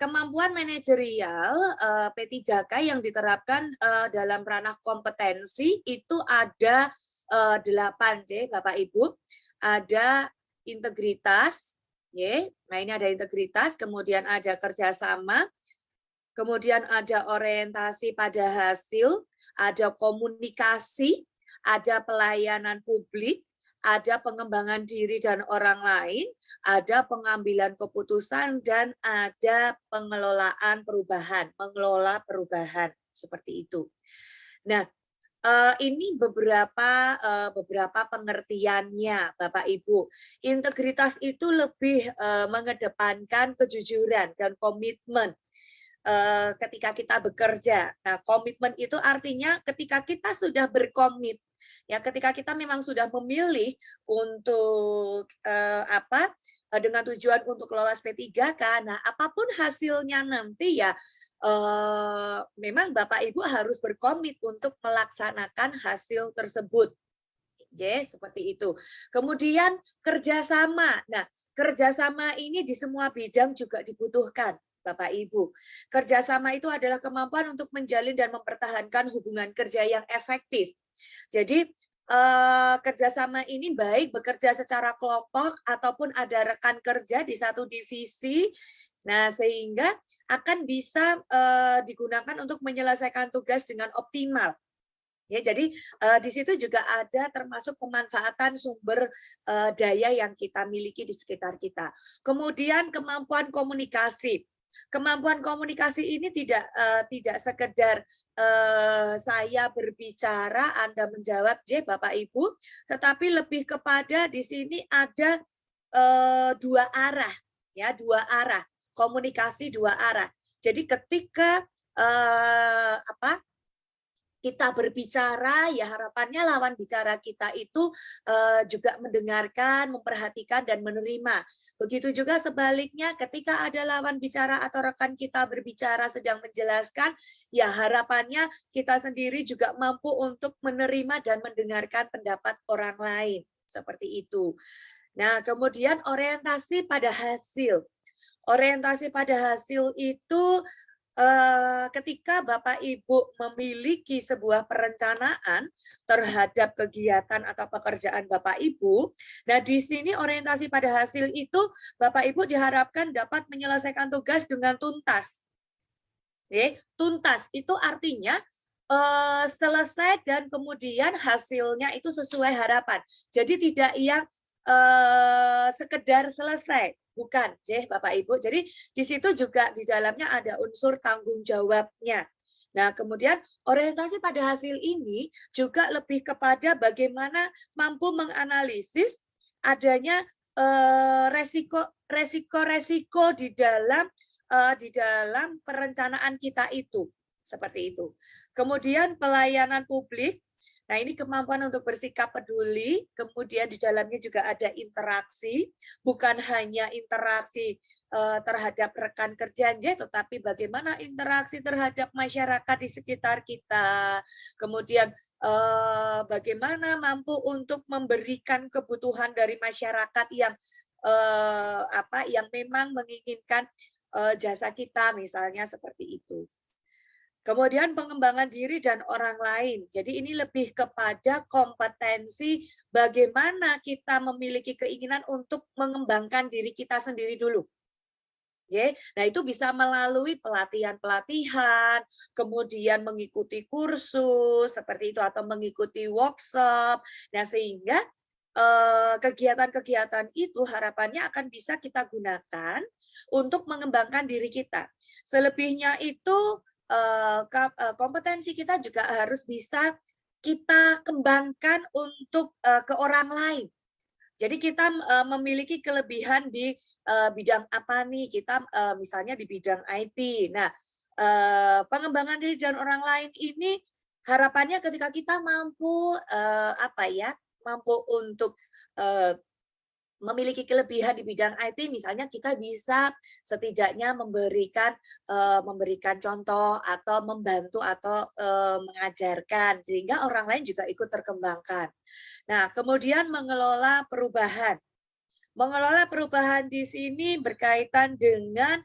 kemampuan manajerial P3K yang diterapkan dalam ranah kompetensi itu ada 8 Bapak Ibu. Ada integritas, nah ini ada integritas, kemudian ada kerjasama, kemudian ada orientasi pada hasil, ada komunikasi, ada pelayanan publik, ada pengembangan diri dan orang lain, ada pengambilan keputusan, dan ada pengelolaan perubahan, mengelola perubahan, seperti itu. Nah, ini beberapa pengertiannya, Bapak Ibu. Integritas itu lebih mengedepankan kejujuran dan komitmen ketika kita bekerja. Nah, komitmen itu artinya ketika kita sudah berkomit, ya ketika kita memang sudah memilih untuk dengan tujuan untuk lolos P3K. Nah, apapun hasilnya nanti ya memang Bapak Ibu harus berkomit untuk melaksanakan hasil tersebut. Seperti itu. Kemudian kerjasama. Nah, kerjasama ini di semua bidang juga dibutuhkan, Bapak Ibu. Kerjasama itu adalah kemampuan untuk menjalin dan mempertahankan hubungan kerja yang efektif. Jadi kerjasama ini baik bekerja secara kelompok ataupun ada rekan kerja di satu divisi. Nah, sehingga akan bisa digunakan untuk menyelesaikan tugas dengan optimal. Ya, jadi di situ juga ada termasuk pemanfaatan sumber daya yang kita miliki di sekitar kita. Kemudian kemampuan komunikasi. Kemampuan komunikasi ini tidak sekedar saya berbicara, Anda menjawab, Bapak Ibu, tetapi lebih kepada di sini ada dua arah, ya, dua arah, komunikasi dua arah. Jadi ketika kita berbicara, ya harapannya lawan bicara kita itu juga mendengarkan, memperhatikan, dan menerima. Begitu juga sebaliknya ketika ada lawan bicara atau rekan kita berbicara sedang menjelaskan, ya harapannya kita sendiri juga mampu untuk menerima dan mendengarkan pendapat orang lain. Seperti itu. Nah, kemudian orientasi pada hasil. Orientasi pada hasil itu ketika Bapak Ibu memiliki sebuah perencanaan terhadap kegiatan atau pekerjaan Bapak Ibu, nah di sini orientasi pada hasil itu Bapak Ibu diharapkan dapat menyelesaikan tugas dengan tuntas. Tuntas itu artinya selesai dan kemudian hasilnya itu sesuai harapan. Jadi tidak yang sekedar selesai. Bukan, Bapak Ibu. Jadi di situ juga di dalamnya ada unsur tanggung jawabnya. Nah, kemudian orientasi pada hasil ini juga lebih kepada bagaimana mampu menganalisis adanya resiko di dalam perencanaan kita itu. Seperti itu. Kemudian pelayanan publik. Nah, ini kemampuan untuk bersikap peduli, kemudian di dalamnya juga ada interaksi, bukan hanya interaksi terhadap rekan kerja, tetapi bagaimana interaksi terhadap masyarakat di sekitar kita, kemudian bagaimana mampu untuk memberikan kebutuhan dari masyarakat yang memang menginginkan jasa kita, misalnya seperti itu. Kemudian pengembangan diri dan orang lain. Jadi ini lebih kepada kompetensi bagaimana kita memiliki keinginan untuk mengembangkan diri kita sendiri dulu. Nah itu bisa melalui pelatihan-pelatihan, kemudian mengikuti kursus seperti itu atau mengikuti workshop. Nah sehingga kegiatan-kegiatan itu harapannya akan bisa kita gunakan untuk mengembangkan diri kita. Selebihnya itu kompetensi kita juga harus bisa kita kembangkan untuk ke orang lain. Jadi kita memiliki kelebihan di bidang apa nih? Kita misalnya di bidang IT. Nah, pengembangan diri dan orang lain ini harapannya ketika kita mampu mampu untuk memiliki kelebihan di bidang IT, misalnya kita bisa setidaknya memberikan contoh atau membantu atau mengajarkan sehingga orang lain juga ikut terkembangkan. Nah, kemudian mengelola perubahan. Mengelola perubahan di sini berkaitan dengan